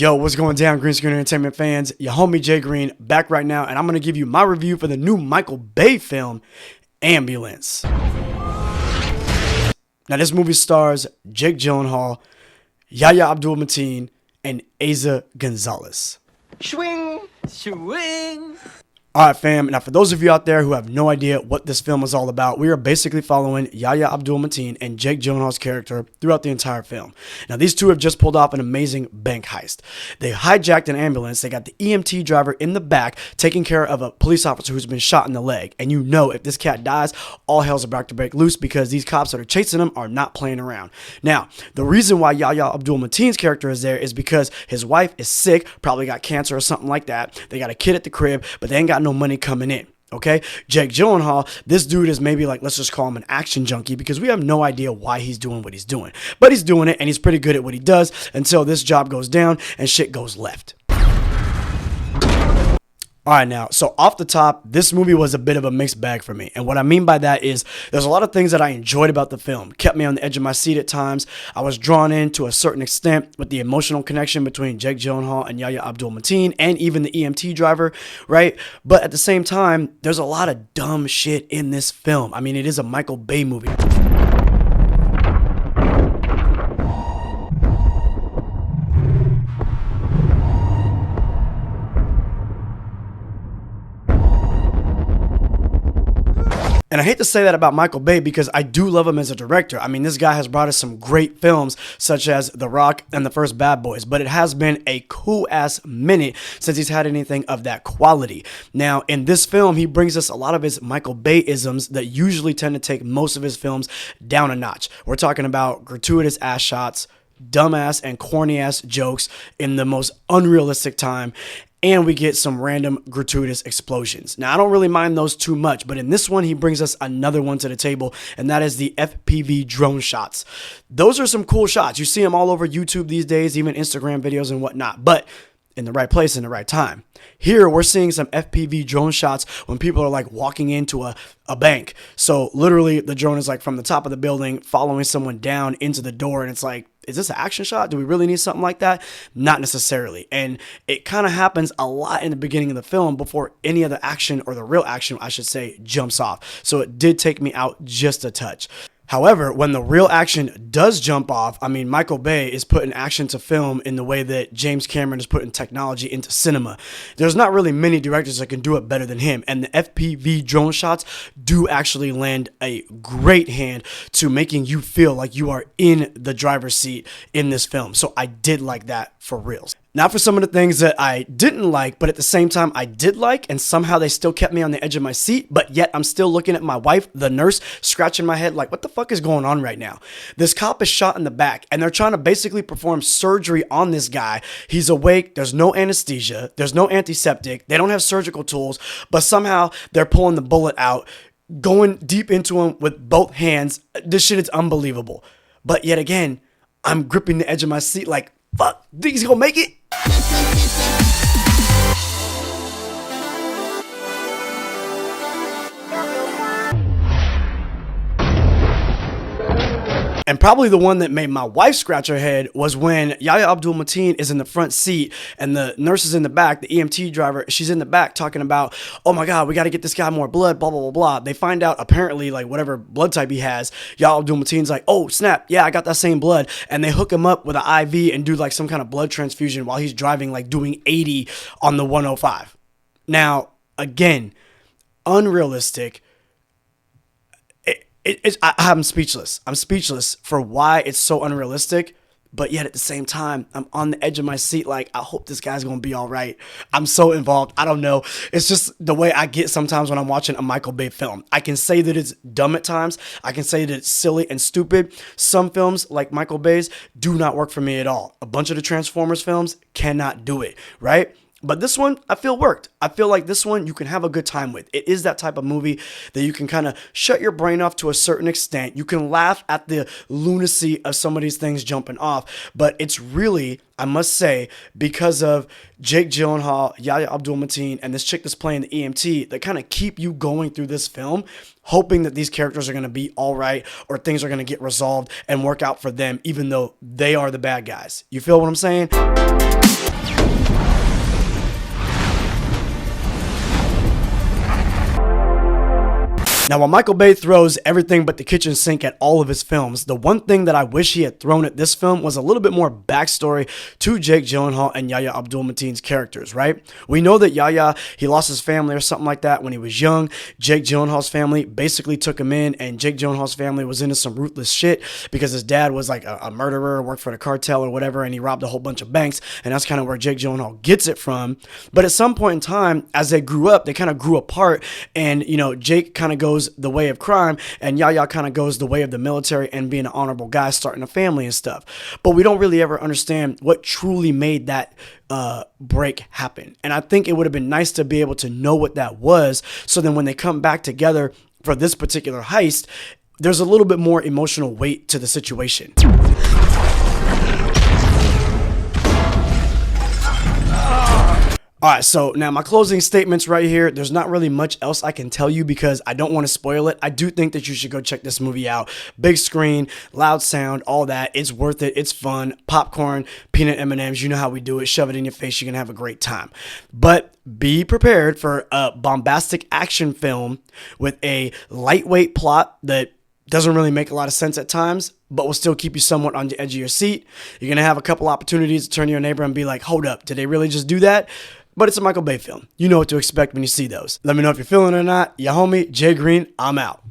Yo, what's going down, Green Screen Entertainment fans? Your homie Jay Green back right now, and I'm going to give you my review for the new Michael Bay film, Ambulance. Now, this movie stars Jake Gyllenhaal, Yahya Abdul-Mateen, and Eiza Gonzalez. Swing, swing. Alright fam, now for those of you out there who have no idea what this film is all about, we are basically following Yahya Abdul-Mateen and Jake Gyllenhaal's character throughout the entire film. Now these two have just pulled off an amazing bank heist. They hijacked an ambulance, they got the EMT driver in the back taking care of a police officer who's been shot in the leg. And you know if this cat dies, all hell's about to break loose because these cops that are chasing him are not playing around. Now, the reason why Yahya Abdul-Mateen's character is there is because his wife is sick, probably got cancer or something like that. They got a kid at the crib, but they ain't got no money coming in. Okay, Jake Gyllenhaal, this dude is maybe like, let's just call him an action junkie because we have no idea why he's doing what he's doing. But he's doing it and he's pretty good at what he does until this job goes down and shit goes left. Alright now, so off the top, this movie was a bit of a mixed bag for me. And what I mean by that is there's a lot of things that I enjoyed about the film. Kept me on the edge of my seat at times. I was drawn in to a certain extent with the emotional connection between Jake Gyllenhaal and Yahya Abdul-Mateen and even the EMT driver, right? But at the same time, there's a lot of dumb shit in this film. I mean, it is a Michael Bay movie. And I hate to say that about Michael Bay because I do love him as a director. I mean, this guy has brought us some great films such as The Rock and the first Bad Boys, but it has been a cool-ass minute since he's had anything of that quality. Now, in this film, he brings us a lot of his Michael Bay-isms that usually tend to take most of his films down a notch. We're talking about gratuitous ass shots, dumbass and corny ass jokes in the most unrealistic time, and we get some random gratuitous explosions. Now, I don't really mind those too much, but in this one, he brings us another one to the table, and that is the FPV drone shots. Those are some cool shots. You see them all over YouTube these days, even Instagram videos and whatnot, but in the right place, in the right time. Here, we're seeing some FPV drone shots when people are like walking into a bank. So literally, the drone is like from the top of the building, following someone down into the door, and it's like, is this an action shot? Do we really need something like that? Not necessarily. And it kind of happens a lot in the beginning of the film before any of the action, or the real action, I should say, jumps off. So it did take me out just a touch. However, when the real action does jump off, I mean, Michael Bay is putting action to film in the way that James Cameron is putting technology into cinema. There's not really many directors that can do it better than him, and the FPV drone shots do actually lend a great hand to making you feel like you are in the driver's seat in this film. So I did like that for reals. Now for some of the things that I didn't like, but at the same time I did like, and somehow they still kept me on the edge of my seat, but yet I'm still looking at my wife, the nurse, scratching my head like, what the fuck is going on right now? This cop is shot in the back, and they're trying to basically perform surgery on this guy. He's awake, there's no anesthesia, there's no antiseptic, they don't have surgical tools, but somehow they're pulling the bullet out, going deep into him with both hands. This shit is unbelievable. But yet again, I'm gripping the edge of my seat like, fuck, think he's gonna make it? And probably the one that made my wife scratch her head was when Yahya Abdul-Mateen is in the front seat and the nurse is in the back, the EMT driver, she's in the back talking about, oh my God, we got to get this guy more blood, blah, blah, blah, blah. They find out apparently like whatever blood type he has, Yahya Abdul-Mateen's like, oh snap, yeah, I got that same blood. And they hook him up with an IV and do like some kind of blood transfusion while he's driving, like doing 80 on the 105. Now, again, unrealistic. I'm speechless. I'm speechless for why it's so unrealistic, but yet at the same time, I'm on the edge of my seat like, I hope this guy's going to be all right. I'm so involved. I don't know. It's just the way I get sometimes when I'm watching a Michael Bay film. I can say that it's dumb at times. I can say that it's silly and stupid. Some films, like Michael Bay's, do not work for me at all. A bunch of the Transformers films cannot do it, right? But this one, I feel worked. I feel like this one you can have a good time with. It is that type of movie that you can kind of shut your brain off to a certain extent. You can laugh at the lunacy of some of these things jumping off. But it's really, I must say, because of Jake Gyllenhaal, Yahya Abdul-Mateen, and this chick that's playing the EMT that kind of keep you going through this film, hoping that these characters are going to be all right or things are going to get resolved and work out for them, even though they are the bad guys. You feel what I'm saying? Now, while Michael Bay throws everything but the kitchen sink at all of his films, the one thing that I wish he had thrown at this film was a little bit more backstory to Jake Gyllenhaal and Yahya Abdul-Mateen's characters, right? We know that Yahya, he lost his family or something like that when he was young. Jake Gyllenhaal's family basically took him in, and Jake Gyllenhaal's family was into some ruthless shit because his dad was like a murderer, worked for the cartel or whatever, and he robbed a whole bunch of banks, and that's kind of where Jake Gyllenhaal gets it from. But at some point in time, as they grew up, they kind of grew apart, and, you know, Jake kind of goes the way of crime, and Yahya kind of goes the way of the military and being an honorable guy, starting a family and stuff. But we don't really ever understand what truly made that break happen. And I think it would have been nice to be able to know what that was, so then when they come back together for this particular heist, there's a little bit more emotional weight to the situation. All right, so now my closing statements right here. There's not really much else I can tell you because I don't want to spoil it. I do think that you should go check this movie out. Big screen, loud sound, all that. It's worth it. It's fun. Popcorn, peanut M&Ms. You know how we do it. Shove it in your face. You're going to have a great time. But be prepared for a bombastic action film with a lightweight plot that doesn't really make a lot of sense at times, but will still keep you somewhat on the edge of your seat. You're going to have a couple opportunities to turn to your neighbor and be like, hold up, did they really just do that? But it's a Michael Bay film. You know what to expect when you see those. Let me know if you're feeling it or not. Ya homie, Jay Green, I'm out.